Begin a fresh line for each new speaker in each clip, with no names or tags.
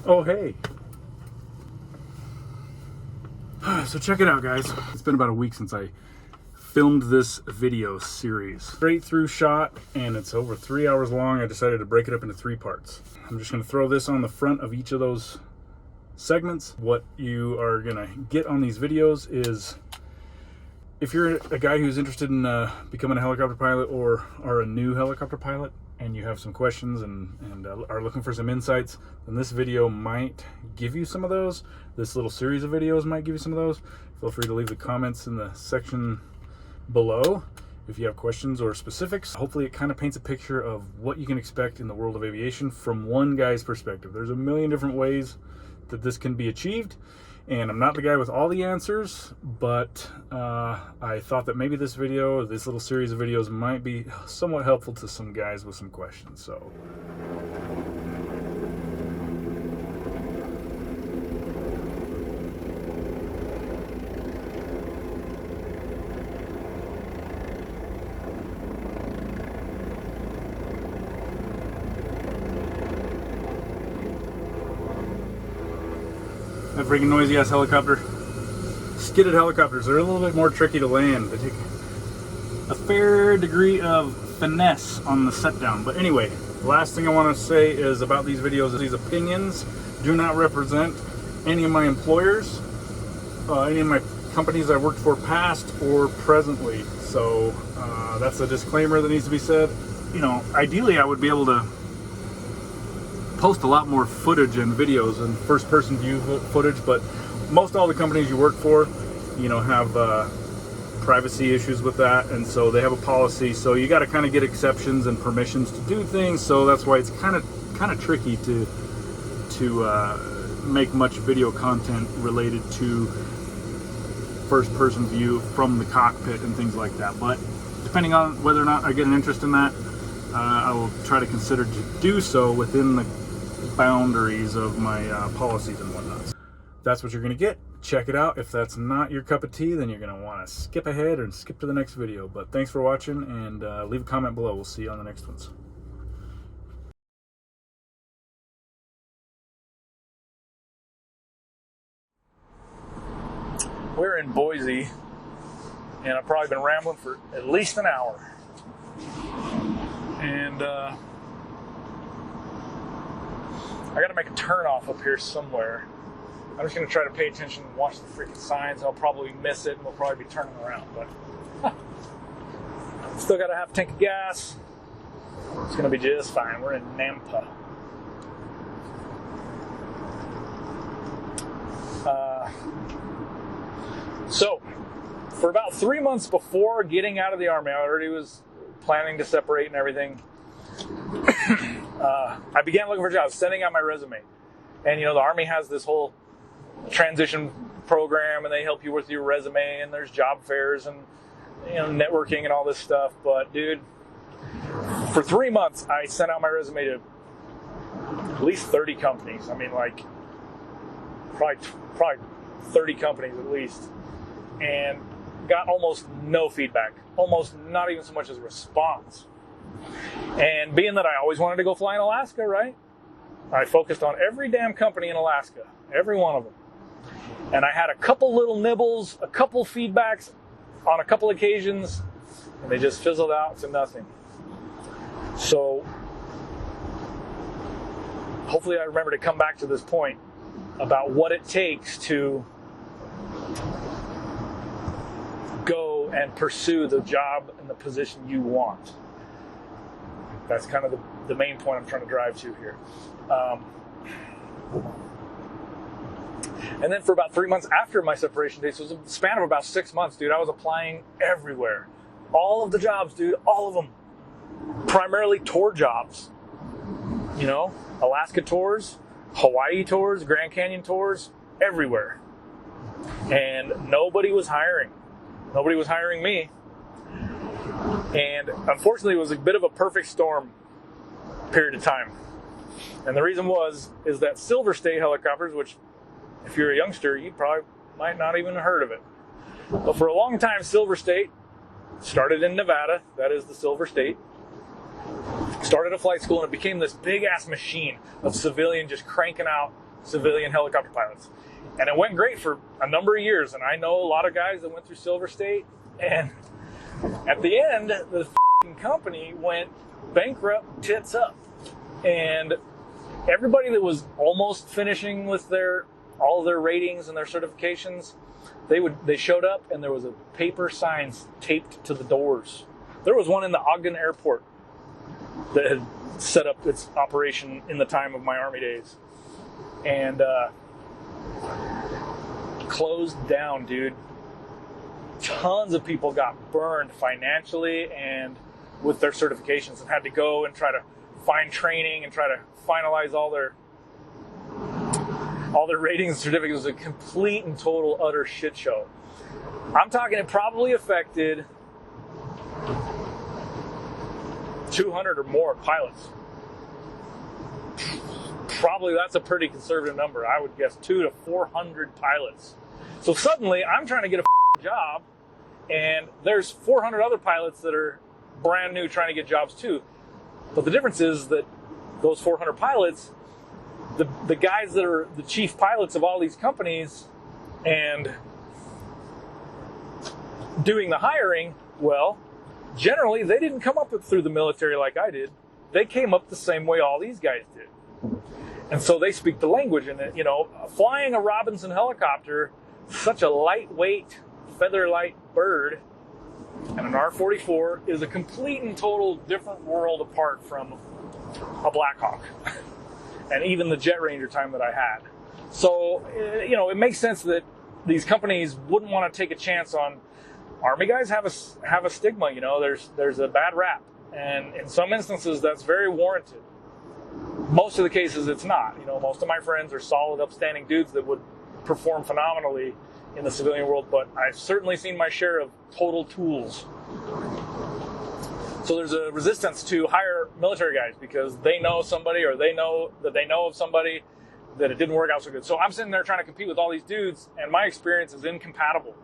Oh, hey. So check it out, guys. It's been about a week since I filmed this video series. Straight through shot, and it's over 3 hours long. I decided to break it up into 3 parts. I'm just gonna throw this on the front of each of those segments. What you are gonna get on these videos is, if you're a guy who's interested in becoming a helicopter pilot or are a new helicopter pilot and you have some questions and are looking for some insights, then this video might give you some of those. This little series of videos might give you some of those. Feel free to leave the comments in the section below if you have questions or specifics. Hopefully it kind of paints a picture of what you can expect in the world of aviation from one guy's perspective. There's a million different ways that this can be achieved, and I'm not the guy with all the answers, but I thought that maybe this video, this little series of videos, might be somewhat helpful to some guys with some questions. So that freaking noisy ass helicopter. Skidded helicopters are a little bit more tricky to land. They take a fair degree of finesse on the set down. But anyway, the last thing I want to say is about these videos, these opinions do not represent any of my employers, any of my companies I worked for past or presently. So that's a disclaimer that needs to be said. You know, ideally I would be able to post a lot more footage and videos and first-person view footage, but most all the companies you work for, you know, have privacy issues with that, and so they have a policy. So you got to kind of get exceptions and permissions to do things. So that's why it's kind of tricky to make much video content related to first-person view from the cockpit and things like that. But depending on whether or not I get an interest in that, I will try to consider to do so within the boundaries of my policies and whatnot. That's what you're going to get. Check it out. If that's not your cup of tea, then you're going to want to skip ahead and skip to the next video. But thanks for watching, and leave a comment below. We'll see you on the next ones. We're in Boise, and I've probably been rambling for at least an hour. And I gotta make a turn off up here somewhere. I'm just gonna try to pay attention and watch the freaking signs. I'll probably miss it and we'll probably be turning around, but still gotta have a tank of gas. It's gonna be just fine. We're in Nampa. So, for about 3 months before getting out of the Army, I already was planning to separate and everything. I began looking for jobs, sending out my resume. And you know, the Army has this whole transition program, and they help you with your resume, and there's job fairs and, you know, networking and all this stuff. But dude, for 3 months I sent out my resume to at least 30 companies. I mean, like probably 30 companies at least, and got almost no feedback, almost not even so much as a response. And being that I always wanted to go fly in Alaska, right? I focused on every damn company in Alaska, every one of them. And I had a couple little nibbles, a couple feedbacks on a couple occasions, and they just fizzled out to nothing. So hopefully I remember to come back to this point about what it takes to go and pursue the job and the position you want. That's kind of the main point I'm trying to drive to here. And then for about 3 months after my separation date, so it was a span of about 6 months, dude, I was applying everywhere. All of the jobs, dude, all of them. Primarily tour jobs. You know, Alaska tours, Hawaii tours, Grand Canyon tours, everywhere. And nobody was hiring. Nobody was hiring me. And unfortunately, it was a bit of a perfect storm period of time. And the reason is that Silver State helicopters, which if you're a youngster, you probably might not even have heard of it. But for a long time, Silver State started in Nevada. That is the Silver State. Started a flight school, and it became this big-ass machine of civilian just cranking out
civilian helicopter pilots. And it went great for a number of years. And I know a lot of guys that went through Silver State. And at the end, the company went bankrupt tits up. And everybody that was almost finishing with all of their ratings and their certifications, they showed up and there was a paper sign taped to the doors. There was one in the Ogden airport that had set up its operation in the time of my Army days. And closed down, dude. Tons of people got burned financially and with their certifications and had to go and try to find training and try to finalize all their ratings and certificates. It was a complete and total utter shit show. I'm talking it probably affected 200 or more pilots. Probably that's a pretty conservative number. I would guess 200 to 400 pilots. So suddenly I'm trying to get a job and there's 400 other pilots that are brand new trying to get jobs too. But the difference is that those 400 pilots, the guys that are the chief pilots of all these companies and doing the hiring, well, generally they didn't come up through the military like I did. They came up the same way all these guys did. And so they speak the language. And, you know, flying a Robinson helicopter, such a lightweight, feather-light bird, and an R-44 is a complete and total different world apart from a BlackHawk and even the Jet Ranger time that I had. So, you know, it makes sense that these companies wouldn't want to take a chance on Army guys have a stigma, you know, there's a bad rap. And in some instances, that's very warranted. Most of the cases, it's not. You know, most of my friends are solid, upstanding dudes that would perform phenomenally in the civilian world, but I've certainly seen my share of total tools. So there's a resistance to hire military guys because they know somebody or they know that they know of somebody that it didn't work out so good. So I'm sitting there trying to compete with all these dudes, and my experience is incompatible.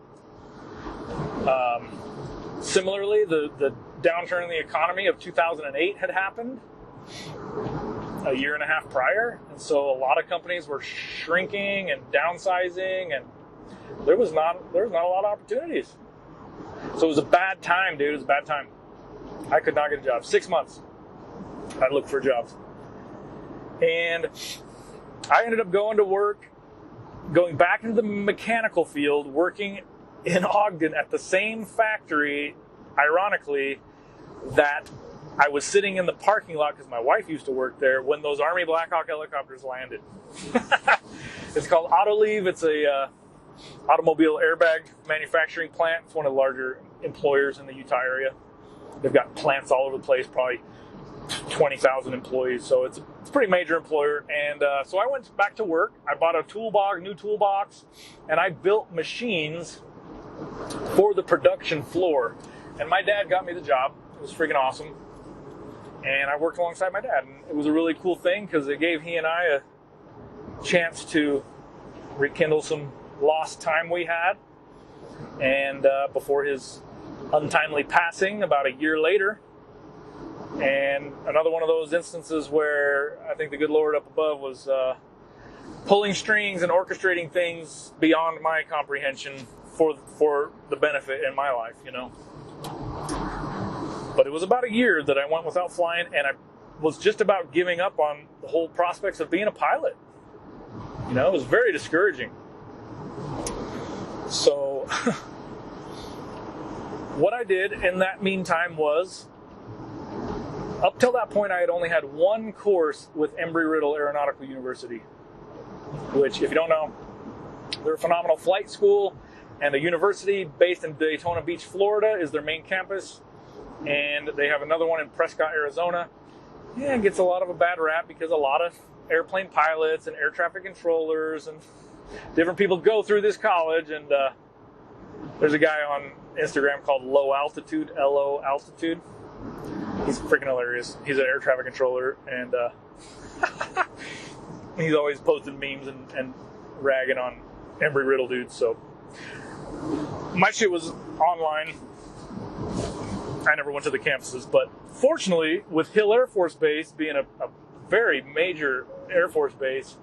Similarly, the downturn in the economy of 2008 had happened a year and a half prior, and so a lot of companies were shrinking and downsizing, and there was not a lot of opportunities. So it was a bad time, dude. It was a bad time. I could not get a job. 6 months I looked for jobs, and I ended up going back into the mechanical field, working in Ogden at the same factory, ironically, that I was sitting in the parking lot because my wife used to work there when those Army BlackHawk helicopters landed. It's called Autoleave. It's a automobile airbag manufacturing plant. It's one of the larger employers in the Utah area. They've got plants all over the place, probably 20,000 employees. So it's a pretty major employer. And so I went back to work. I bought a new toolbox, and I built machines for the production floor. And my dad got me the job. It was freaking awesome. And I worked alongside my dad. And it was a really cool thing because it gave he and I a chance to rekindle some lost time we had. And before his untimely passing about a year later. And another one of those instances where I think the good Lord up above was pulling strings and orchestrating things beyond my comprehension for the benefit in my life, you know. But it was about a year that I went without flying, and I was just about giving up on the whole prospects of being a pilot. You know, it was very discouraging. So what I did in that meantime was, up till that point, I had only had one course with Embry-Riddle Aeronautical University, which, if you don't know, they're a phenomenal flight school, and a university based in Daytona Beach, Florida is their main campus, and they have another one in Prescott, Arizona. Yeah, it gets a lot of a bad rap because a lot of airplane pilots and air traffic controllers and different people go through this college, and there's a guy on Instagram called Low Altitude, L-O Altitude. He's freaking hilarious. He's an air traffic controller, and he's always posting memes and ragging on Embry-Riddle dudes. So my shit was online. I never went to the campuses, but fortunately, with Hill Air Force Base being a very major Air Force base,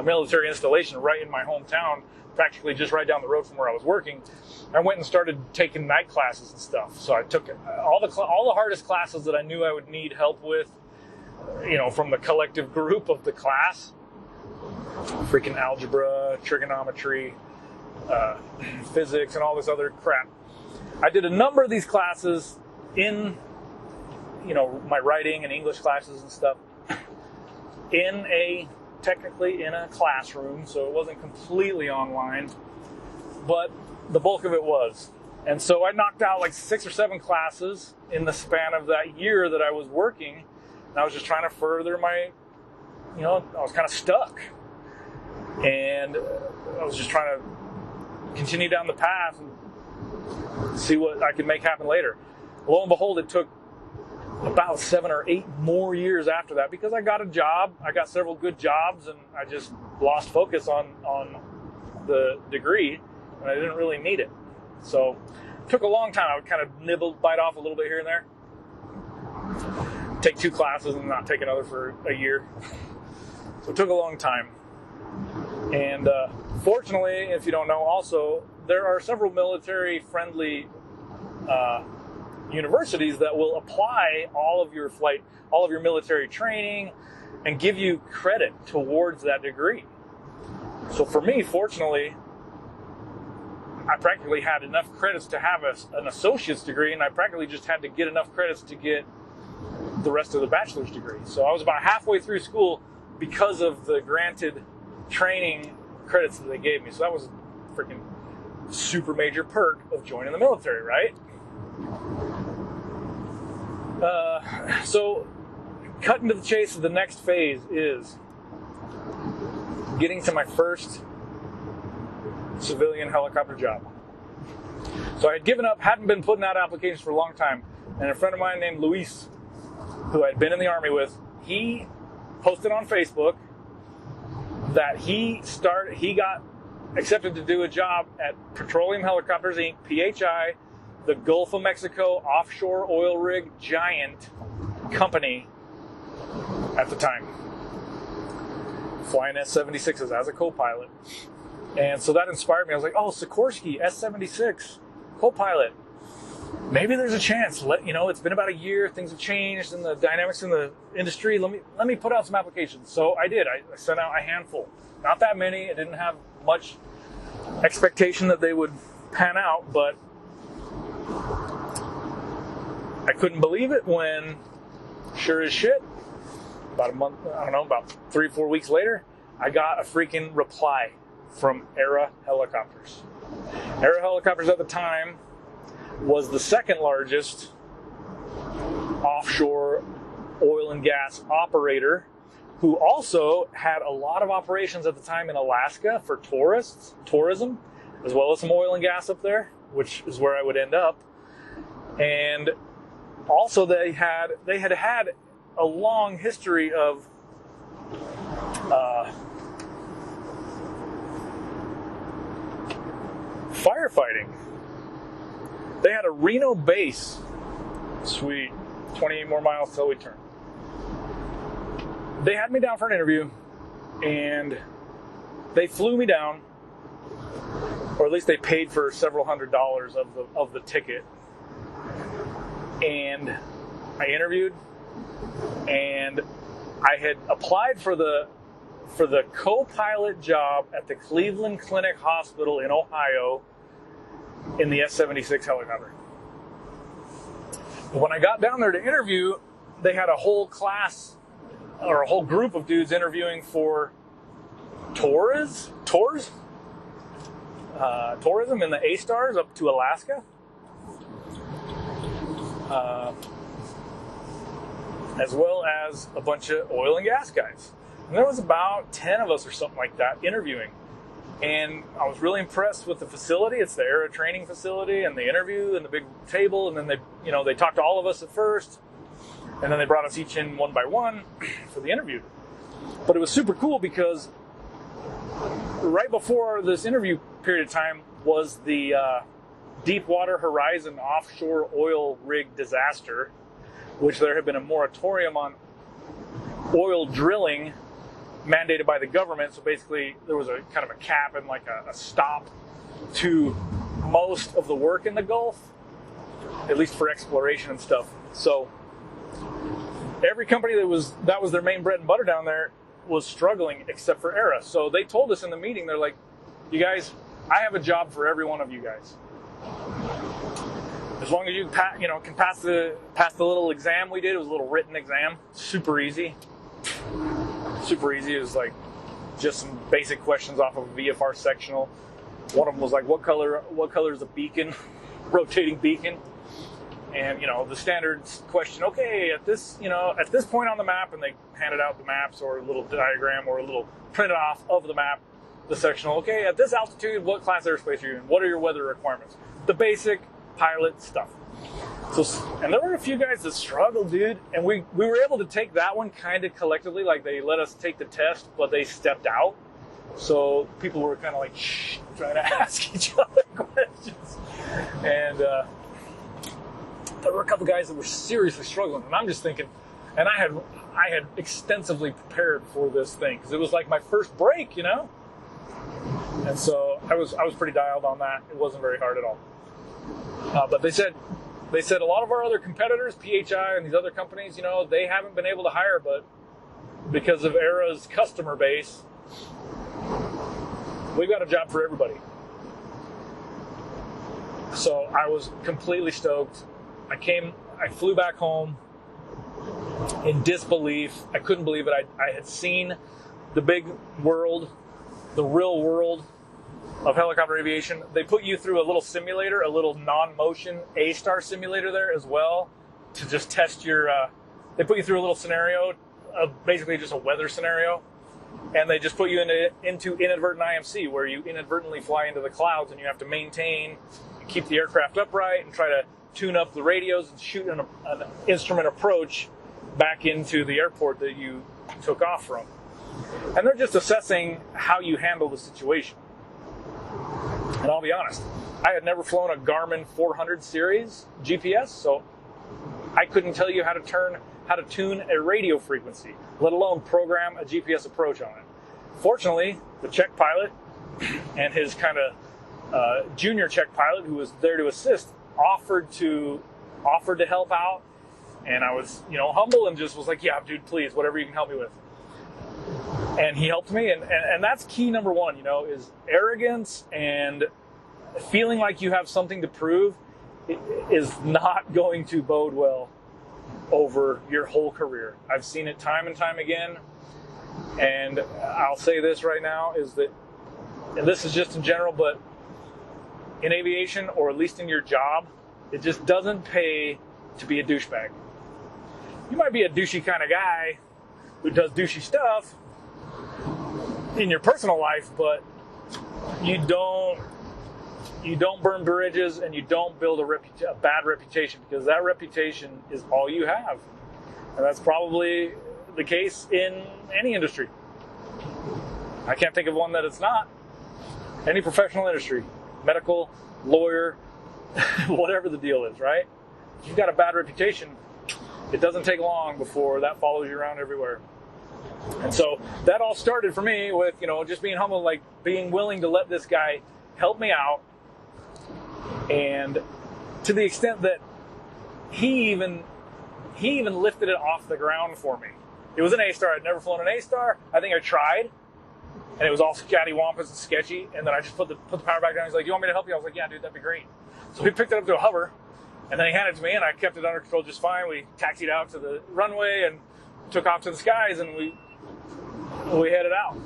military installation right in my hometown, practically just right down the road from where I was working. I went and started taking night classes and stuff. So I took all the hardest classes that I knew I would need help with, from the collective group of the class. Freaking algebra, trigonometry, physics, and all this other crap. I did a number of these classes in, my writing and English classes and stuff, technically in a classroom, so it wasn't completely online, but the bulk of it was. And so I knocked out like 6 or 7 classes in the span of that year that I was working, and I was just trying to further my, I was kind of stuck. And I was just trying to continue down the path and see what I could make happen later. Lo and behold, it took about 7 or 8 more years after that because I got a job. I got several good jobs, and I just lost focus on the degree, and I didn't really need it. So it took a long time. I would kind of bite off a little bit here and there. Take 2 classes and not take another for a year. So it took a long time. And fortunately, if you don't know, also, there are several military-friendly universities that will apply all of your military training and give you credit towards that degree. So for me, fortunately, I practically had enough credits to have an associate's degree, and I practically just had to get enough credits to get the rest of the bachelor's degree. So I was about halfway through school because of the granted training credits that they gave me. So that was a freaking super major perk of joining the military, right? So cutting to the chase, the next phase is getting to my first civilian helicopter job. So I had given up, hadn't been putting out applications for a long time, and a friend of mine named Luis, who I'd been in the Army with, he posted on Facebook that he got accepted to do a job at Petroleum Helicopters Inc., PHI, the Gulf of Mexico offshore oil rig giant company at the time, flying S-76s as a co-pilot. And so that inspired me. I was like, oh, Sikorsky, S-76, co-pilot. Maybe there's a chance. It's been about a year. Things have changed in the dynamics in the industry. Let me put out some applications. So I did. I sent out a handful. Not that many. I didn't have much expectation that they would pan out, but I couldn't believe it when, sure as shit, about 3 or 4 weeks later, I got a freaking reply from Era Helicopters. Era Helicopters at the time was the second largest offshore oil and gas operator, who also had a lot of operations at the time in Alaska for tourism, as well as some oil and gas up there, which is where I would end up. And also they had a long history of firefighting. They had a Reno base. Sweet. 28 more miles till we turn. They had me down for an interview, and they flew me down, or at least they paid for several $100s of the ticket. And I interviewed, and I had applied for the co-pilot job at the Cleveland Clinic Hospital in Ohio in the S-76 helicopter. But when I got down there to interview, they had a whole class, or a whole group of dudes interviewing for tourism in the A-Stars up to Alaska. As well as a bunch of oil and gas guys. And there was about 10 of us or something like that interviewing. And I was really impressed with the facility. It's the Era training facility, and the interview and the big table. And then they talked to all of us at first. And then they brought us each in one by one for the interview. But it was super cool because right before this interview period of time was the Deepwater Horizon offshore oil rig disaster, which there had been a moratorium on oil drilling mandated by the government. So basically, there was a kind of a cap and like a stop to most of the work in the Gulf, at least for exploration and stuff. So every company that was their main bread and butter down there was struggling, except for Era. So they told us in the meeting, they're like, "You guys, I have a job for every one of you guys. As long as you can pass the little exam we did. It was a little written exam, super easy. Super easy. It was like just some basic questions off of a VFR sectional. One of them was like, what color is a beacon, rotating beacon? And the standard question. Okay, at this point on the map, and they handed out the maps or a little diagram or a little print off of the map, the sectional. Okay, at this altitude, what class airspace are you in? What are your weather requirements? The basic pilot stuff. So, and there were a few guys that struggled, dude. And we were able to take that one kind of collectively. Like, they let us take the test, but they stepped out. So people were kind of like, shh, trying to ask each other questions. And there were a couple guys that were seriously struggling. And I'm just thinking, and I had extensively prepared for this thing because it was like my first break, And so I was pretty dialed on that. It wasn't very hard at all. But they said a lot of our other competitors, PHI and these other companies, they haven't been able to hire, but because of Era's customer base, we've got a job for everybody. So I was completely stoked. I flew back home in disbelief. I couldn't believe it. I had seen the big world, the real world of helicopter aviation. They put you through a little simulator, a little non-motion A-star simulator there as well, to just test your, they put you through a little scenario, basically just a weather scenario, and they just put you into inadvertent IMC, where you inadvertently fly into the clouds and you have to maintain, keep the aircraft upright and try to tune up the radios and shoot an instrument approach back into the airport that you took off from. And they're just assessing how you handle the situation. And I'll be honest, I had never flown a Garmin 400 series GPS, so I couldn't tell you how to tune a radio frequency, let alone program a GPS approach on it. Fortunately, the check pilot and his kind of junior check pilot, who was there to assist, offered to help out, and I was humble and just was like, yeah, dude, please, whatever you can help me with. And he helped me, and that's key number one, is arrogance and feeling like you have something to prove is not going to bode well over your whole career. I've seen it time and time again, and I'll say this right now, is that, and this is just in general, but in aviation, or at least in your job, it just doesn't pay to be a douchebag. You might be a douchey kind of guy who does douchey stuff in your personal life, but you don't burn bridges and you don't build a bad reputation, because that reputation is all you have. And that's probably the case in any industry. I can't think of one that it's not. Any professional industry, medical, lawyer, whatever the deal is, right? If you've got a bad reputation, it doesn't take long before that follows you around everywhere. And so that all started for me with, just being humble, like being willing to let this guy help me out. And to the extent that he even lifted it off the ground for me. It was an A-star. I'd never flown an A-star. I think I tried, and it was all scattywampus and sketchy. And then I just put the power back down. He's like, "Do you want me to help you?" I was like, "Yeah, dude, that'd be great." So he picked it up to a hover, and then he handed it to me, and I kept it under control just fine. We taxied out to the runway and took off to the skies, and we headed out.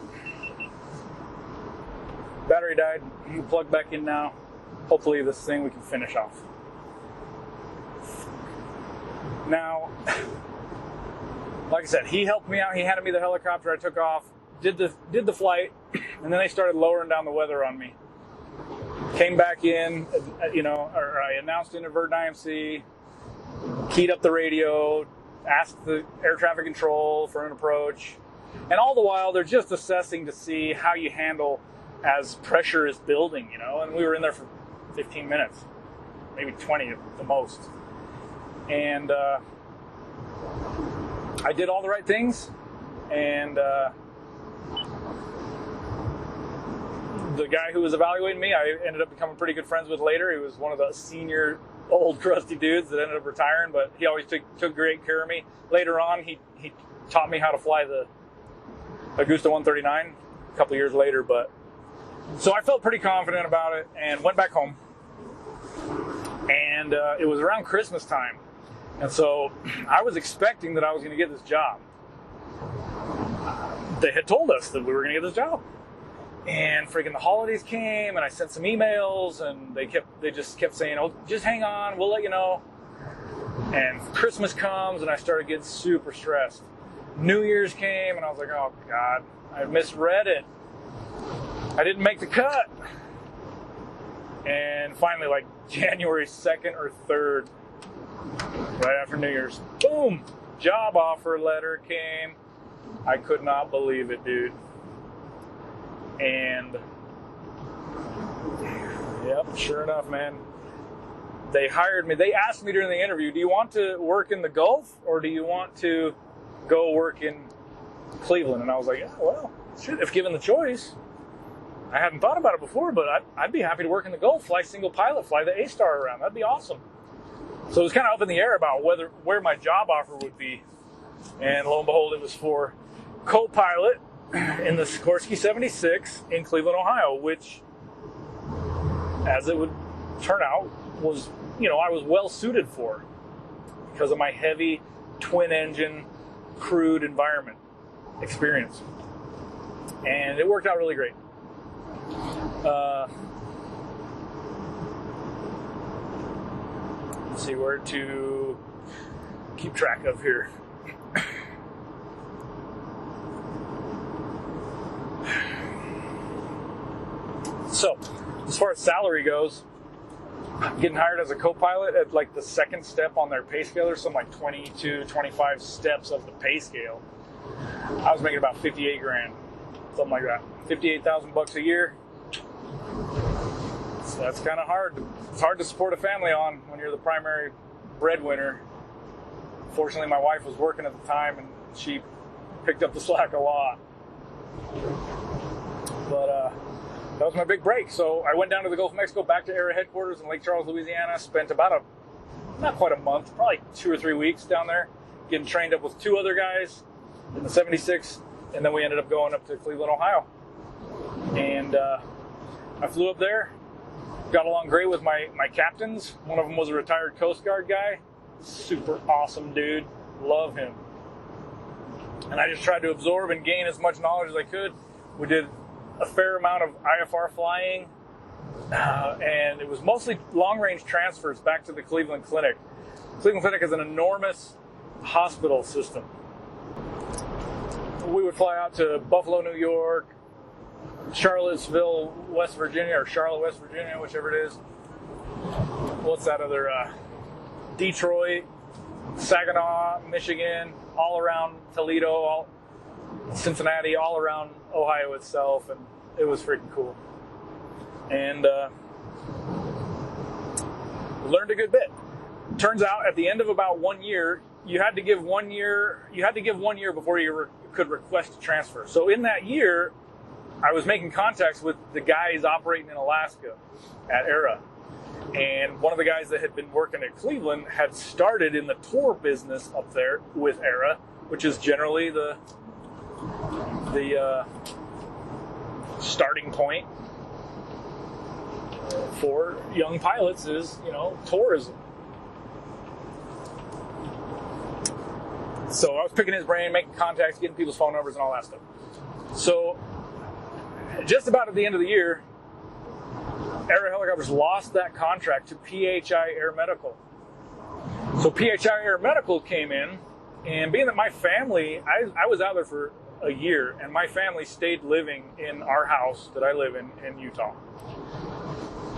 Battery died. You plug back in now. Hopefully this thing we can finish off. Now, like I said, he helped me out. He handed me the helicopter. I took off, did the flight, and then they started lowering down the weather on me. Came back in, or I announced inadvertent IMC, keyed up the radio, asked the air traffic control for an approach, and all the while they're just assessing to see how you handle as pressure is building, and we were in there for 15 minutes, maybe 20 at the most. And I did all the right things, and the guy who was evaluating me, I ended up becoming pretty good friends with later. He was one of the senior old crusty dudes that ended up retiring, but he always took great care of me. Later on, he taught me how to fly the Augusta 139 a couple years later. But so I felt pretty confident about it and went back home. And it was around Christmas time. And so I was expecting that I was going to get this job. They had told us that we were going to get this job. And freaking the holidays came, and I sent some emails, and they just kept saying, "Oh, just hang on, we'll let you know." And Christmas comes, and I started getting super stressed. New Year's came, and I was like, "Oh God, I misread it. I didn't make the cut." And finally, like January 2nd or 3rd, right after New Year's, boom, job offer letter came. I could not believe it, dude. And yep, sure enough, man, they hired me. They asked me during the interview, "Do you want to work in the Gulf or do you want to go work in Cleveland?" And I was like, "Yeah, well, shit, if given the choice." I hadn't thought about it before, but I'd be happy to work in the Gulf, fly single pilot, fly the A-Star around. That'd be awesome. So it was kind of up in the air about where my job offer would be. And lo and behold, it was for co-pilot in the Sikorsky 76 in Cleveland, Ohio, which, as it would turn out, was, I was well suited for because of my heavy twin-engine crewed environment experience. And it worked out really great. Let's see where to keep track of here. So, as far as salary goes, getting hired as a co-pilot at like the second step on their pay scale, or some like 22, 25 steps of the pay scale, I was making about 58 grand, something like that. 58,000 bucks a year. So that's kind of hard. It's hard to support a family on when you're the primary breadwinner. Fortunately, my wife was working at the time and she picked up the slack a lot. But that was my big break. So I went down to the Gulf of Mexico, back to ERA headquarters in Lake Charles, Louisiana. Spent about not quite a month, probably 2 or 3 weeks down there, getting trained up with 2 other guys in the 76. And then we ended up going up to Cleveland, Ohio. And I flew up there, got along great with my captains. One of them was a retired Coast Guard guy. Super awesome dude. Love him. And I just tried to absorb and gain as much knowledge as I could. We did a fair amount of IFR flying, and it was mostly long-range transfers back to the Cleveland Clinic. Cleveland Clinic is an enormous hospital system. We would fly out to Buffalo, New York, Charlottesville, West Virginia, or Charlotte, West Virginia, whichever it is. What's that other? Detroit, Saginaw, Michigan, all around Toledo, Cincinnati, all around Ohio itself, and it was freaking cool. And learned a good bit. Turns out, at the end of about 1 year, you had to give 1 year. You had to give 1 year before you could request a transfer. So in that year, I was making contacts with the guys operating in Alaska at ERA. And one of the guys that had been working at Cleveland had started in the tour business up there with ERA, which is generally the starting point for young pilots is, tourism. So I was picking his brain, making contacts, getting people's phone numbers and all that stuff. So just about at the end of the year, ERA Helicopters lost that contract to PHI Air Medical. So PHI Air Medical came in, and being that my family, I was out there for a year, and my family stayed living in our house that I live in Utah.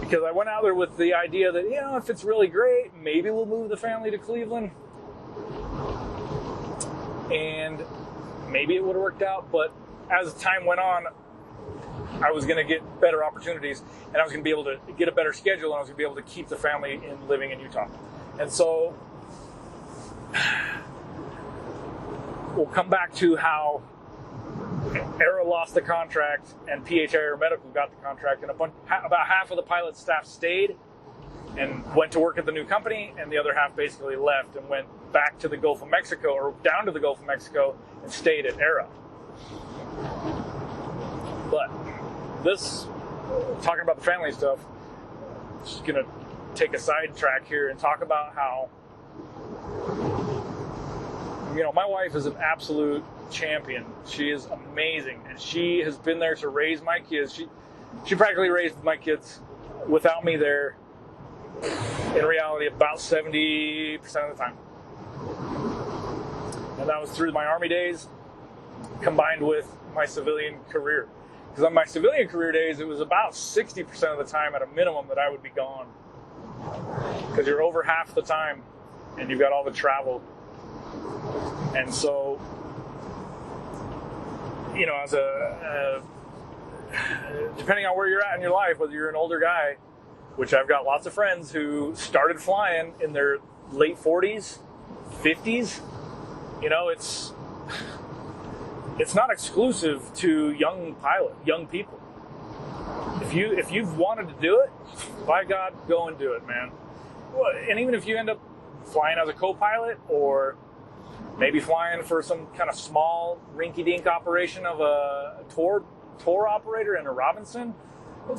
Because I went out there with the idea that, if it's really great, maybe we'll move the family to Cleveland. And maybe it would have worked out, but as time went on, I was going to get better opportunities, and I was going to be able to get a better schedule, and I was going to be able to keep the family living in Utah. And so we'll come back to how Era lost the contract, and PHI Aeromedical got the contract, and about half of the pilot staff stayed and went to work at the new company, and the other half basically left and went back to the Gulf of Mexico, or down to the Gulf of Mexico, and stayed at Era. But this, talking about the family stuff, just gonna take a sidetrack here and talk about how, my wife is an absolute champion. She is amazing, and she has been there to raise my kids. She practically raised my kids without me there, in reality, about 70% of the time. And that was through my Army days, combined with my civilian career. Because on my civilian career days, it was about 60% of the time at a minimum that I would be gone. Because you're over half the time, and you've got all the travel. And so, as depending on where you're at in your life, whether you're an older guy, which I've got lots of friends who started flying in their late 40s, 50s, it's not exclusive to young people. If you've wanted to do it, by God, go and do it, man. And even if you end up flying as a co-pilot, or maybe flying for some kind of small rinky-dink operation of a tour operator in a Robinson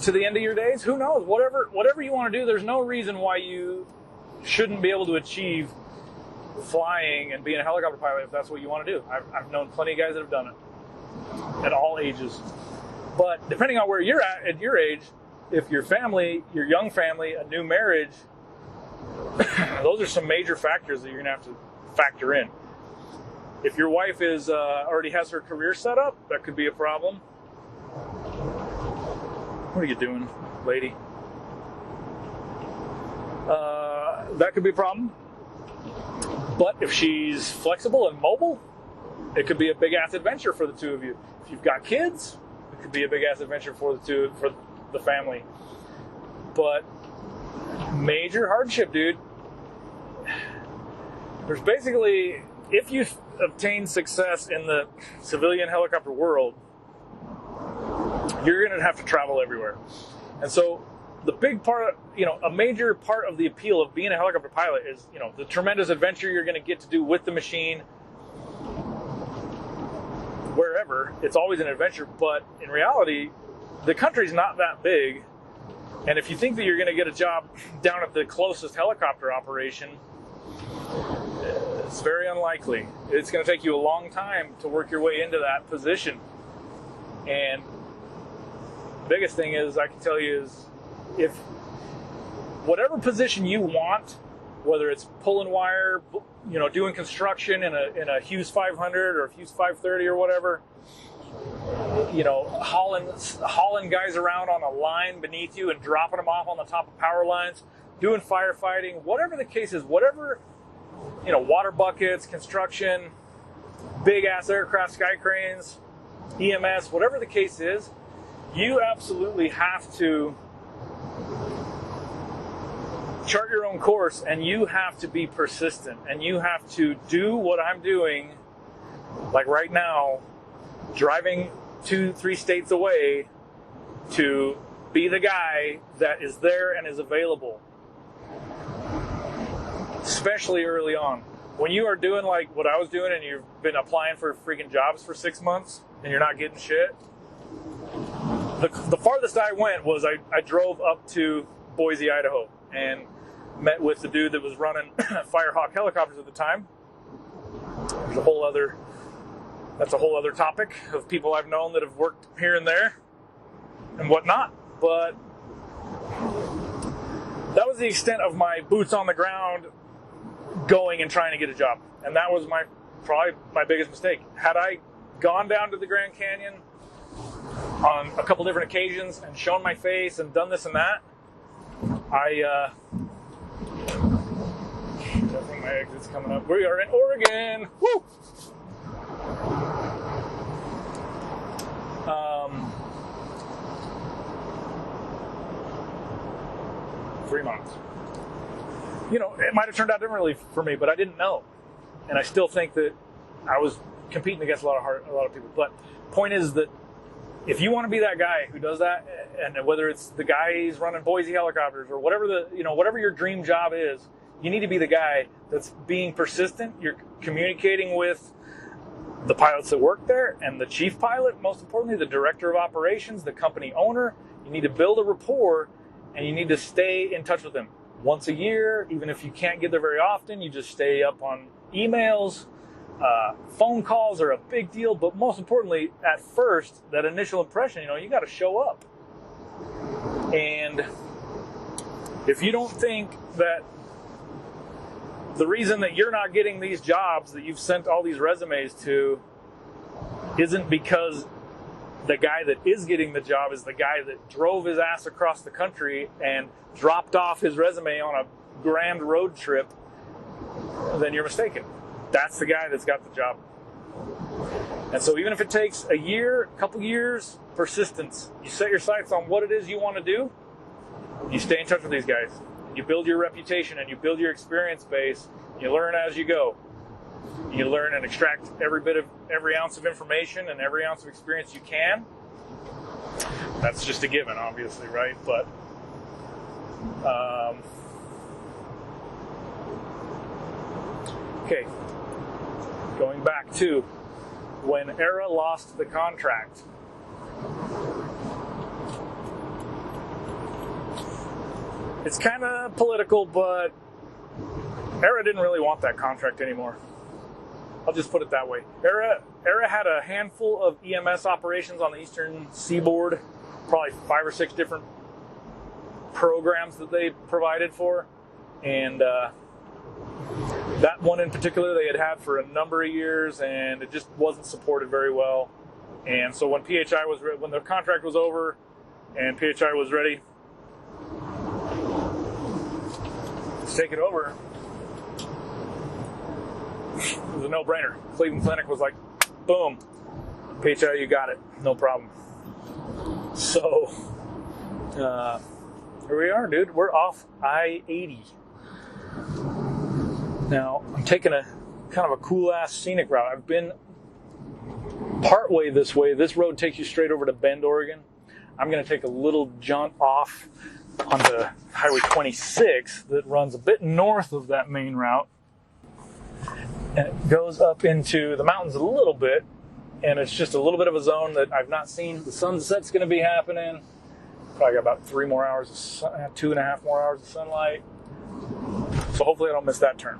to the end of your days, who knows? Whatever you want to do, there's no reason why you shouldn't be able to achieve flying and being a helicopter pilot if that's what you want to do. I've known plenty of guys that have done it at all ages. But depending on where you're at your age, if your young family, a new marriage, those are some major factors that you're going to have to factor in. If your wife is already has her career set up, that could be a problem. What are you doing, lady? That could be a problem. But if she's flexible and mobile, it could be a big-ass adventure for the two of you. If you've got kids, it could be a big-ass adventure for the family. But major hardship, dude. There's basically, if you obtain success in the civilian helicopter world, you're going to have to travel everywhere. And so the big part, a major part of the appeal of being a helicopter pilot is, the tremendous adventure you're going to get to do with the machine. Wherever, it's always an adventure, but in reality, the country's not that big. And if you think that you're going to get a job down at the closest helicopter operation, it's very unlikely. It's going to take you a long time to work your way into that position. And the biggest thing is, I can tell you, is if whatever position you want, whether it's pulling wire, doing construction in a Hughes 500 or a Hughes 530 or whatever, hauling guys around on a line beneath you and dropping them off on the top of power lines, doing firefighting, whatever the case is, whatever, water buckets, construction, big ass aircraft, sky cranes, EMS, whatever the case is, you absolutely have to chart your own course, and you have to be persistent, and you have to do what I'm doing, like right now, driving 2-3 states away to be the guy that is there and is available, especially early on. When you are doing like what I was doing and you've been applying for freaking jobs for 6 months and you're not getting shit, the farthest I went was I drove up to Boise, Idaho, and met with the dude that was running Firehawk helicopters at the time. That's a whole other topic of people I've known that have worked here and there and whatnot. But that was the extent of my boots on the ground going and trying to get a job. And that was probably my biggest mistake. Had I gone down to the Grand Canyon on a couple different occasions and shown my face and done this and that, I think my exit's coming up. We are in Oregon. Woo! 3 months. It might have turned out differently for me, but I didn't know. And I still think that I was competing against a lot of people. But point is that if you want to be that guy who does that, and whether it's the guys running Boise helicopters or whatever whatever your dream job is, you need to be the guy that's being persistent. You're communicating with the pilots that work there and the chief pilot, most importantly, the director of operations, the company owner. You need to build a rapport, and you need to stay in touch with them once a year. Even if you can't get there very often, you just stay up on emails. Phone calls are a big deal, but most importantly, at first, that initial impression, you got to show up. And if you don't think that the reason that you're not getting these jobs that you've sent all these resumes to isn't because the guy that is getting the job is the guy that drove his ass across the country and dropped off his resume on a grand road trip, then you're mistaken. That's the guy that's got the job. And so even if it takes a year, a couple years, persistence, you set your sights on what it is you want to do, you stay in touch with these guys. You build your reputation and you build your experience base. You learn as you go. You learn and extract every ounce of information and every ounce of experience you can. That's just a given, obviously, right? But okay, going back to when Era lost the contract. It's kind of political, but Era didn't really want that contract anymore. I'll just put it that way. Era had a handful of EMS operations on the eastern seaboard, probably 5 or 6 different programs that they provided for, and that one in particular they had for a number of years, and it just wasn't supported very well. And so when when the contract was over and PHI was ready to take it over, it was a no-brainer. Cleveland Clinic was like, boom, PHI, you got it, no problem. So here we are, dude. We're off I-80. Now, I'm taking a kind of a cool-ass scenic route. I've been partway this way. This road takes you straight over to Bend, Oregon. I'm going to take a little jaunt off onto Highway 26 that runs a bit north of that main route. And it goes up into the mountains a little bit, and it's just a little bit of a zone that I've not seen. The sunset's going to be happening. Probably got about 3 more hours, 2.5 more hours of sunlight. So hopefully I don't miss that turn.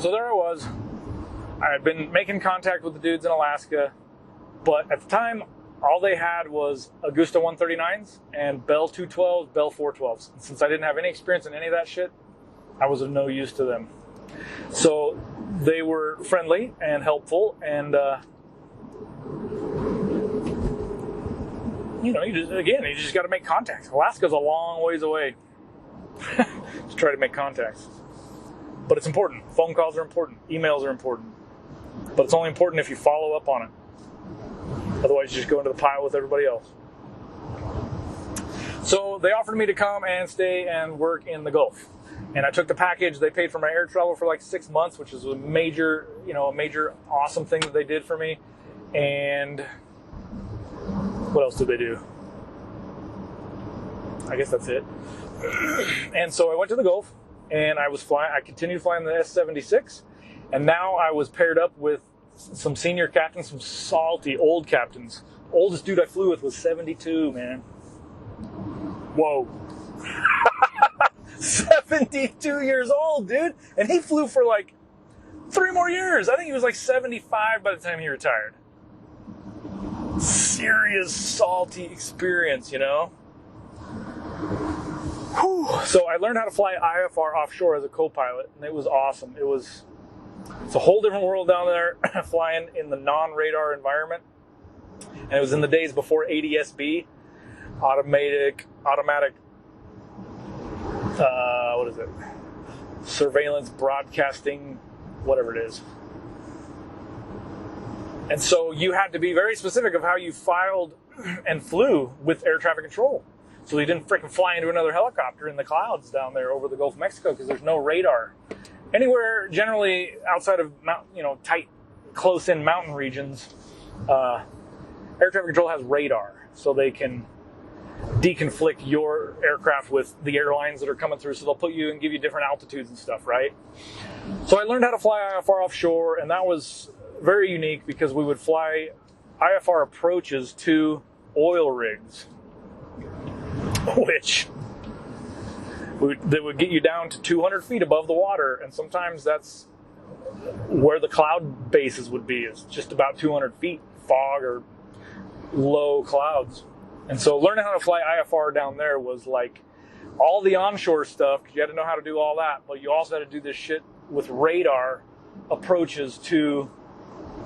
So there I was. I had been making contact with the dudes in Alaska, but at the time, all they had was Augusta 139s and Bell 212s, Bell 412s. And since I didn't have any experience in any of that shit, I was of no use to them. So they were friendly and helpful, and you just got to make contacts. Alaska's a long ways away. Just try to make contacts. But it's important. Phone calls are important. Emails are important. But it's only important if you follow up on it. Otherwise, you just go into the pile with everybody else. So they offered me to come and stay and work in the Gulf. And I took the package. They paid for my air travel for like 6 months, which is a major awesome thing that they did for me. And what else did they do? I guess that's it. And so I went to the Gulf, and I continued flying the S-76, and now I was paired up with some senior captains, some salty old captains. Oldest dude I flew with was 72, man. Whoa. 72 years old, dude. And he flew for like 3 more years. I think he was like 75 by the time he retired. Serious salty experience, Whew. So I learned how to fly IFR offshore as a co-pilot, and it was awesome. It's a whole different world down there, flying in the non-radar environment. And it was in the days before ADSB, automatic, surveillance, broadcasting, whatever it is. And so you had to be very specific of how you filed and flew with air traffic control. so he didn't freaking fly into another helicopter in the clouds down there over the Gulf of Mexico because there's no radar. Anywhere generally outside of tight, close-in mountain regions, air traffic control has radar, so they can deconflict your aircraft with the airlines that are coming through, so they'll put you and give you different altitudes and stuff, right? So I learned how to fly IFR offshore, and that was very unique because we would fly IFR approaches to oil rigs, which they would get you down to 200 feet above the water, and sometimes that's where the cloud bases would be. It's just about 200 feet, fog or low clouds. And so learning how to fly IFR down there was like all the onshore stuff, because you had to know how to do all that, but you also had to do this shit with radar approaches to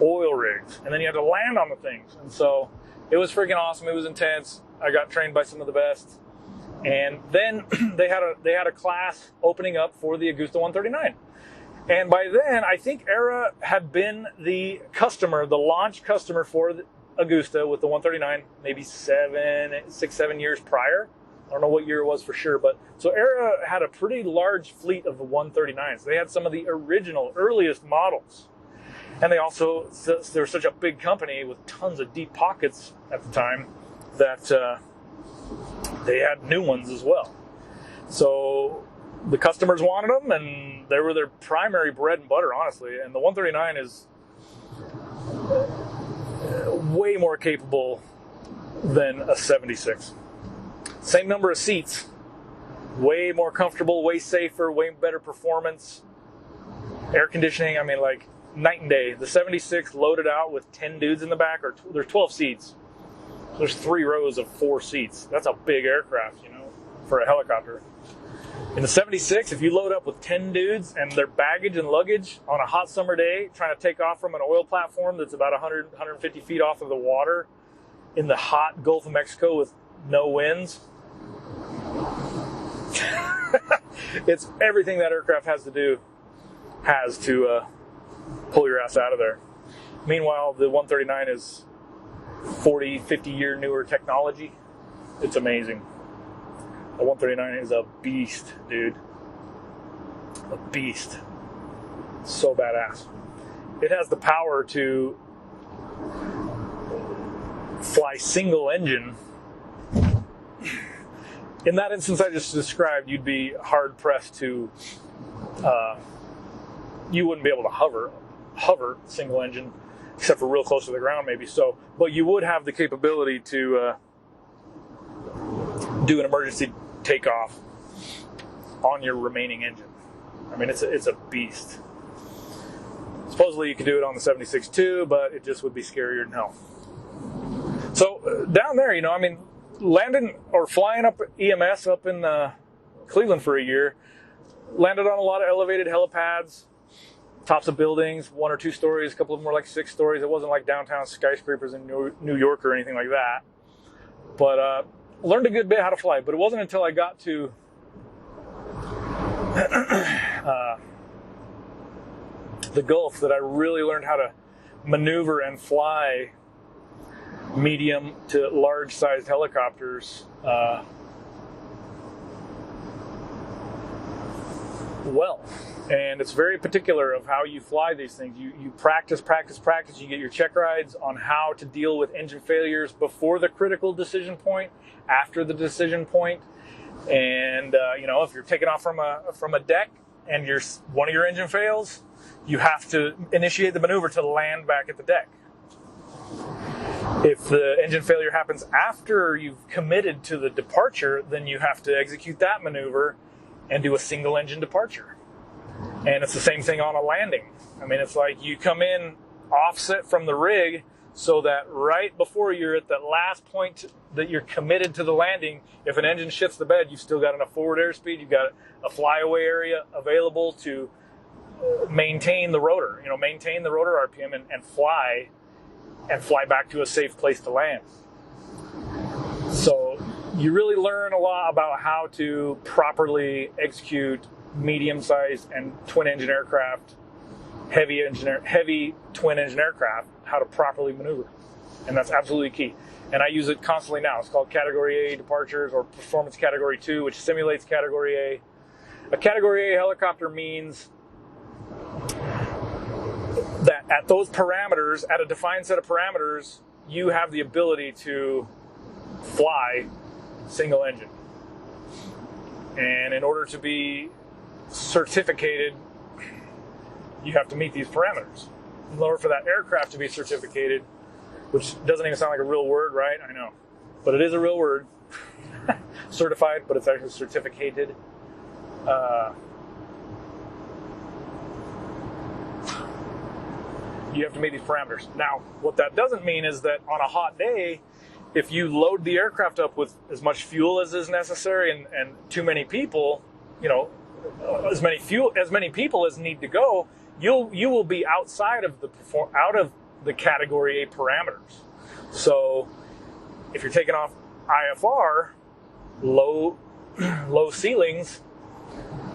oil rigs. And then you had to land on the things. And so it was freaking awesome. It was intense. I got trained by some of the best. And then they had a class opening up for the Augusta 139. And by then, I think Era had been the customer, the launch customer for Augusta with the 139, maybe 6-7 years prior. I don't know what year it was for sure, but so Era had a pretty large fleet of the 139s. They had some of the original, earliest models. And they also, they were such a big company with tons of deep pockets at the time that they had new ones as well. So the customers wanted them, and they were their primary bread and butter, honestly. And the 139 is way more capable than a 76. Same number of seats, way more comfortable, way safer, way better performance. Air conditioning, I mean, like night and day. The 76 loaded out with 10 dudes in the back, or there's 12 seats. There's 3 rows of 4 seats. That's a big aircraft, for a helicopter. In the 76, if you load up with 10 dudes and their baggage and luggage on a hot summer day, trying to take off from an oil platform that's about 100, 150 feet off of the water in the hot Gulf of Mexico with no winds, it's everything that aircraft has to pull your ass out of there. Meanwhile, the 139 is 40, 50-year newer technology. It's amazing. The 139 is a beast, dude. A beast. So badass. It has the power to fly single engine. In that instance I just described, you'd be hard pressed to, you wouldn't be able to hover single engine, except for real close to the ground maybe. So, but you would have the capability to do an emergency takeoff on your remaining engine. I mean, it's a beast. Supposedly you could do it on the 76 too, but it just would be scarier than hell. So down there, landing or flying up EMS up in Cleveland for a year, landed on a lot of elevated helipads, tops of buildings, 1 or 2 stories, a couple of them were like 6 stories. It wasn't like downtown skyscrapers in New York or anything like that. But learned a good bit how to fly, but it wasn't until I got to the Gulf that I really learned how to maneuver and fly medium to large sized helicopters well. And it's very particular of how you fly these things. You practice. You get your check rides on how to deal with engine failures before the critical decision point, after the decision point. And, if you're taking off from a deck and one of your engine fails, you have to initiate the maneuver to land back at the deck. If the engine failure happens after you've committed to the departure, then you have to execute that maneuver and do a single engine departure. And it's the same thing on a landing. I mean, it's like you come in offset from the rig so that right before you're at that last point that you're committed to the landing, if an engine shits the bed, you've still got enough forward airspeed, you've got a flyaway area available to maintain the rotor, maintain the rotor RPM and fly back to a safe place to land. So you really learn a lot about how to properly execute medium-sized and twin-engine aircraft, heavy twin-engine aircraft, how to properly maneuver. And that's absolutely key. And I use it constantly now. It's called Category A departures or Performance Category 2, which simulates Category A. A Category A helicopter means that at those parameters, at a defined set of parameters, you have the ability to fly single engine. And in order to be certificated, you have to meet these parameters. In order for that aircraft to be certificated, which doesn't even sound like a real word, right? I know. But it is a real word. Certified, but it's actually certificated. You have to meet these parameters. Now, what that doesn't mean is that on a hot day, if you load the aircraft up with as much fuel as is necessary and too many people, as many people as need to go, you will be outside of the Category A parameters. So if you're taking off IFR, low ceilings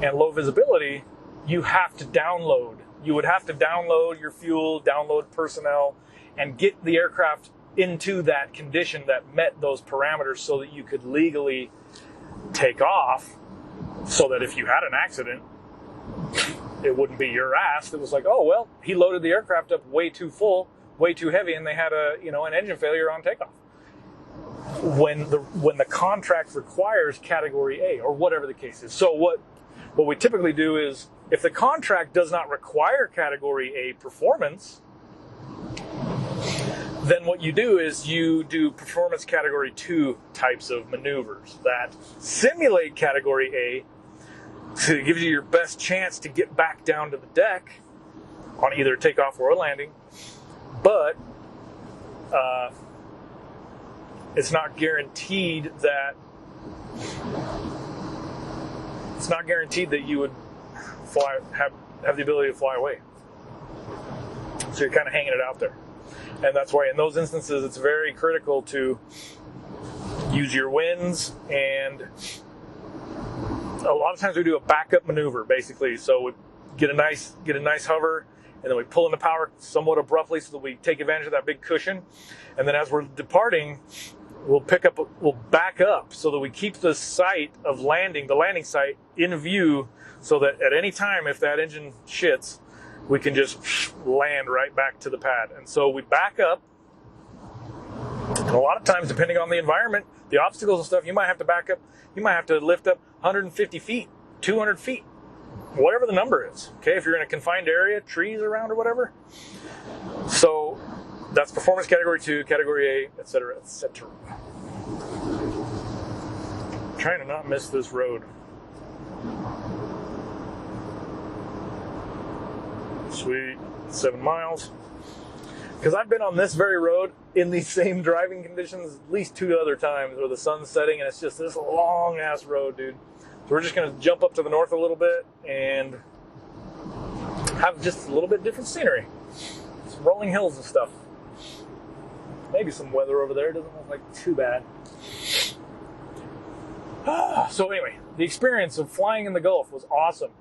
and low visibility, you have to download. You would have to download your fuel, download personnel, and get the aircraft into that condition that met those parameters so that you could legally take off, so that if you had an accident, it wouldn't be your ass that was like, oh, well, he loaded the aircraft up way too full, way too heavy, and they had an engine failure on takeoff. When the contract requires Category A or whatever the case is. So what we typically do is, if the contract does not require Category A performance, then what you do is you do Performance Category 2 types of maneuvers that simulate Category A, so it gives you your best chance to get back down to the deck on either a takeoff or a landing. But it's not guaranteed that you would have the ability to fly away. So you're kind of hanging it out there. And that's why in those instances it's very critical to use your winds, and a lot of times we do a backup maneuver basically. So we get a nice hover, and then we pull in the power somewhat abruptly so that we take advantage of that big cushion. And then as we're departing, we'll back up so that we keep the site of landing, the landing site, in view, so that at any time if that engine shits, we can just land right back to the pad. And so we back up. And a lot of times, depending on the environment, the obstacles and stuff, you might have to back up. You might have to lift up 150 feet, 200 feet, whatever the number is. Okay, if you're in a confined area, trees around or whatever. So that's Performance Category 2, Category A, etc., etc. Trying to not miss this road. Sweet, 7 miles. Because I've been on this very road in these same driving conditions at least 2 other times where the sun's setting and it's just this long ass road, dude. So we're just going to jump up to the north a little bit and have just a little bit different scenery. Some rolling hills and stuff. Maybe some weather over there. Doesn't look like too bad. So anyway, the experience of flying in the Gulf was awesome.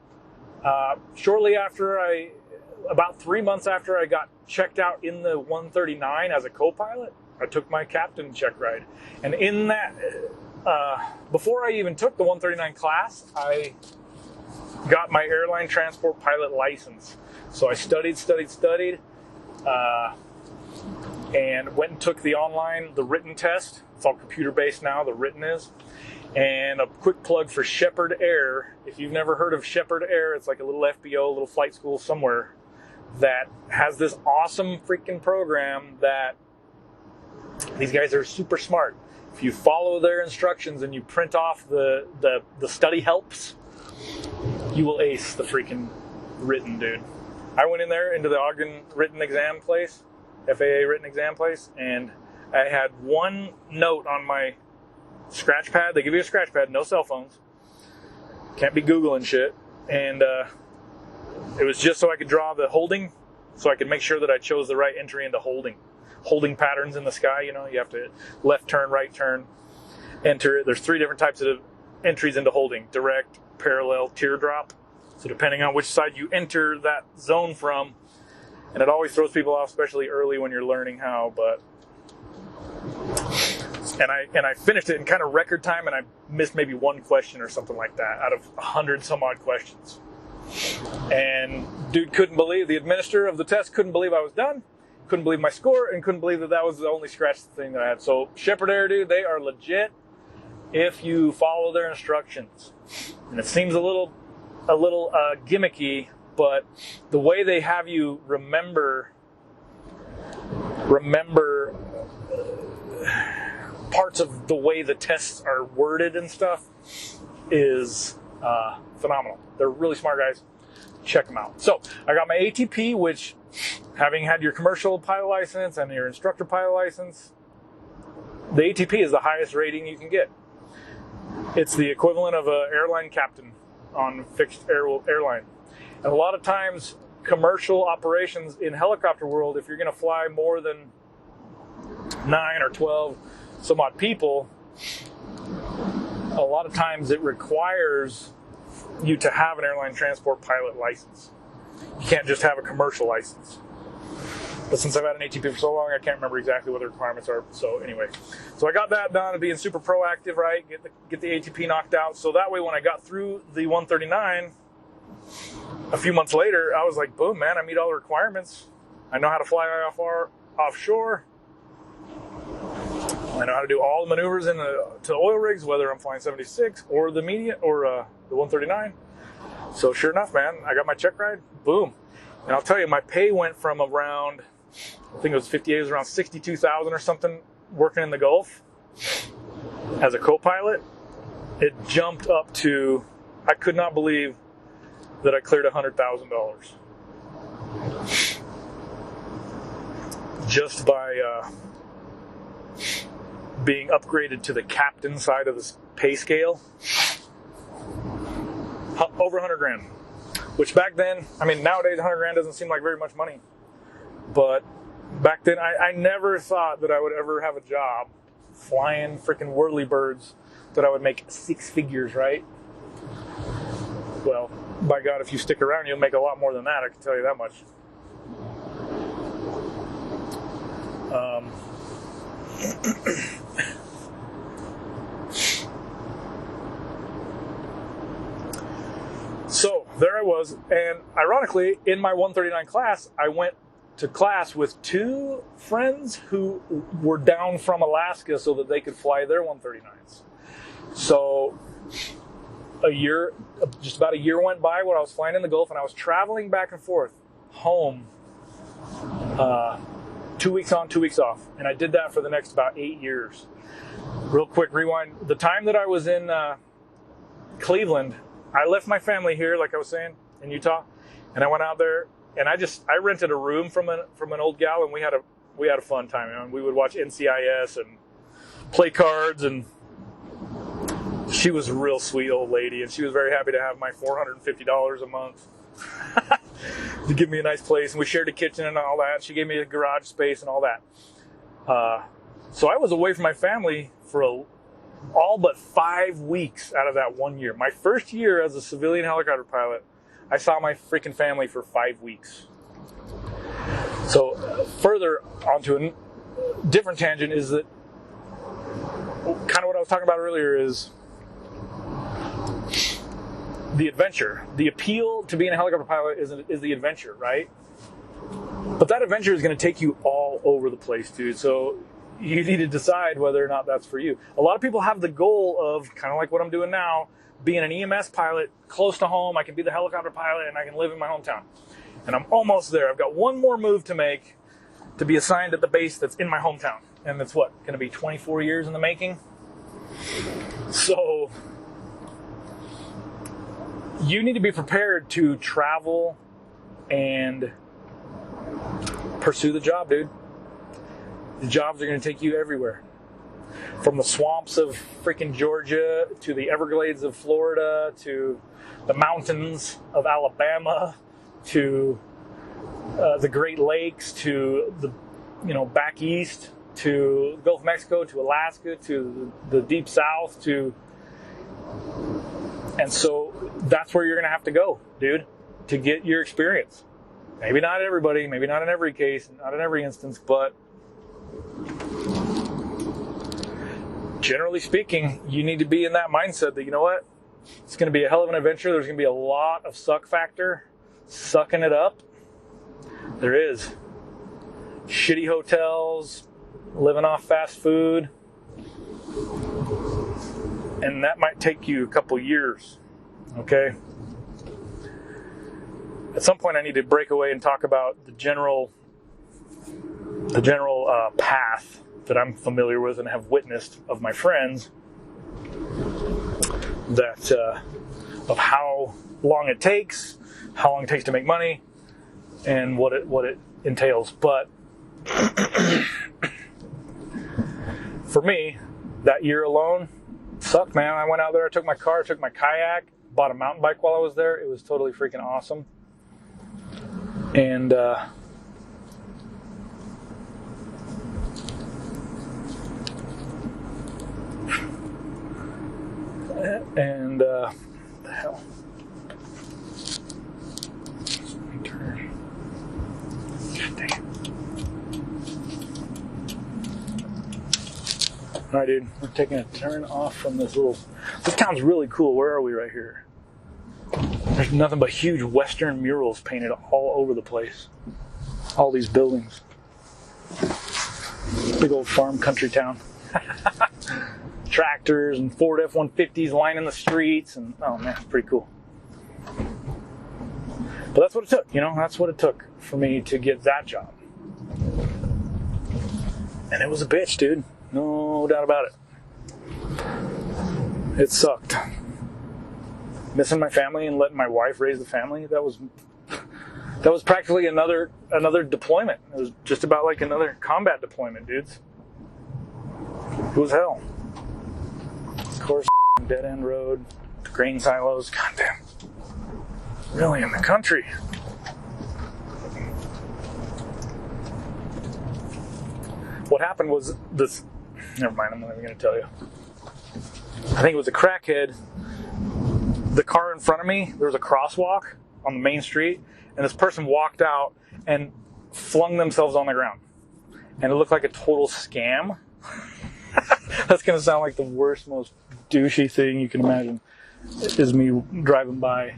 Shortly after about 3 months after I got checked out in the 139 as a co-pilot, I took my captain check ride. And in that, before I even took the 139 class, I got my airline transport pilot license. So I studied, and went and took the written test. It's all computer-based now, the written is. And a quick plug for Shepherd Air. If you've never heard of Shepherd Air, it's like a little FBO, a little flight school somewhere that has this awesome freaking program that these guys are super smart. If you follow their instructions and you print off the study helps, you will ace the freaking written, dude. I went in there into the Ogden written exam place, FAA written exam place, and I had one note on my scratch pad. They give you a scratch pad, no cell phones. Can't be Googling shit. And it was just so I could draw the holding, so I could make sure that I chose the right entry into holding. Holding patterns in the sky, you have to left turn, right turn, enter it. There's 3 different types of entries into holding: direct, parallel, teardrop. So depending on which side you enter that zone from, and it always throws people off, especially early when you're learning how, but And I finished it in kind of record time, and I missed maybe one question or something like that out of 100 some odd questions. And dude couldn't believe, the administrator of the test couldn't believe I was done, couldn't believe my score, and couldn't believe that was the only scratch thing that I had. So Shepherd Air, dude, they are legit if you follow their instructions. And it seems a little gimmicky, but the way they have you remember parts of the way the tests are worded and stuff is phenomenal. They're really smart guys. Check them out. So I got my ATP, which, having had your commercial pilot license and your instructor pilot license, the ATP is the highest rating you can get. It's the equivalent of an airline captain on fixed airline. And a lot of times, commercial operations in helicopter world, if you're going to fly more than 9 or 12 some odd people, a lot of times it requires you to have an airline transport pilot license. You can't just have a commercial license. But since I've had an ATP for so long, I can't remember exactly what the requirements are. So anyway, so I got that done and being super proactive, right? Get the ATP knocked out. So that way, when I got through the 139, a few months later, I was like, boom, man, I meet all the requirements. I know how to fly offshore. I know how to do all the maneuvers to oil rigs, whether I'm flying 76 or the median or the 139. So sure enough, man, I got my check ride. Boom. And I'll tell you, my pay went from around, I think it was 58, it was around 62,000 or something working in the Gulf as a co-pilot. It jumped up to, I could not believe that I cleared $100,000 just by being upgraded to the captain side of the pay scale. Over 100 grand, which back then, I mean, nowadays 100 grand doesn't seem like very much money, but back then I never thought that I would ever have a job flying freaking whirlybirds that I would make 6 figures, right? Well, by God, if you stick around, you'll make a lot more than that, I can tell you that much. So there I was, and ironically, in my 139 class, I went to class with 2 friends who were down from Alaska so that they could fly their 139s. So just about a year went by when I was flying in the Gulf, and I was traveling back and forth home 2 weeks on, 2 weeks off. And I did that for the next about 8 years. Real quick rewind. The time that I was in Cleveland, I left my family here, like I was saying, in Utah, and I went out there, and I rented a room from an old gal, and we had a fun time. You know? And we would watch NCIS and play cards, and she was a real sweet old lady, and she was very happy to have my $450 a month to give me a nice place, and we shared a kitchen and all that. She gave me a garage space and all that. So I was away from my family for all but 5 weeks out of that 1 year. My first year as a civilian helicopter pilot, I saw my freaking family for 5 weeks. So further onto a different tangent is that kind of what I was talking about earlier is the adventure. The appeal to being a helicopter pilot is the adventure, right? But that adventure is going to take you all over the place, dude. So you need to decide whether or not that's for you. A lot of people have the goal of, kind of like what I'm doing now, being an EMS pilot close to home. I can be the helicopter pilot and I can live in my hometown. And I'm almost there. I've got one more move to make to be assigned at the base that's in my hometown. And that's going to be 24 years in the making. So you need to be prepared to travel and pursue the job, dude. The jobs are going to take you everywhere. From the swamps of freaking Georgia to the Everglades of Florida to the mountains of Alabama to the Great Lakes to the back east to the Gulf of Mexico to Alaska to the deep south and so that's where you're going to have to go, dude, to get your experience. Maybe not everybody, maybe not in every case, not in every instance, but generally speaking, you need to be in that mindset that, you know what? It's going to be a hell of an adventure. There's going to be a lot of suck factor, sucking it up. There is. Shitty hotels, living off fast food. And that might take you a couple years, okay? At some point I need to break away and talk about the general path that I'm familiar with and have witnessed of my friends, that of how long it takes to make money, and what it entails. But for me, that year alone sucked, man. I went out there, I took my car, I took my kayak, bought a mountain bike while I was there. It was totally freaking awesome. And the hell? Let me turn. God dang it. Alright, dude, we're taking a turn off from this town's really cool. Where are we right here? There's nothing but huge Western murals painted all over the place. All these buildings. Big old farm country town. Tractors and Ford F-150s lining the streets, and oh man, it's pretty cool. But that's what it took, that's what it took for me to get that job. And it was a bitch, dude. No doubt about it. It sucked. Missing my family and letting my wife raise the family, that was practically another deployment. It was just about like another combat deployment, dudes. It was hell. Of course, dead end road, grain silos, goddamn. Really in the country. What happened was this. Never mind, I'm not even going to tell you. I think it was a crackhead. The car in front of me, there was a crosswalk on the main street, and this person walked out and flung themselves on the ground. And it looked like a total scam. That's going to sound like the worst, most douchey thing you can imagine, is me driving by.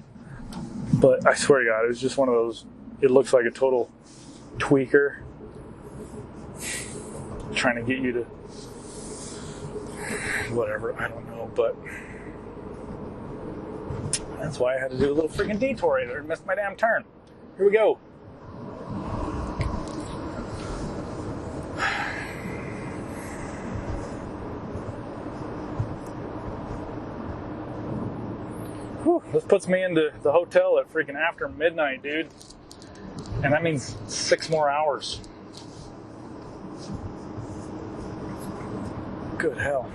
But I swear to God, it was just one of those, it looks like a total tweaker trying to get you to whatever, I don't know, but that's why I had to do a little freaking detour there and missed my damn turn. Here we go. Whew, this puts me into the hotel at freaking after midnight, dude. And that means 6 more hours. Good hell.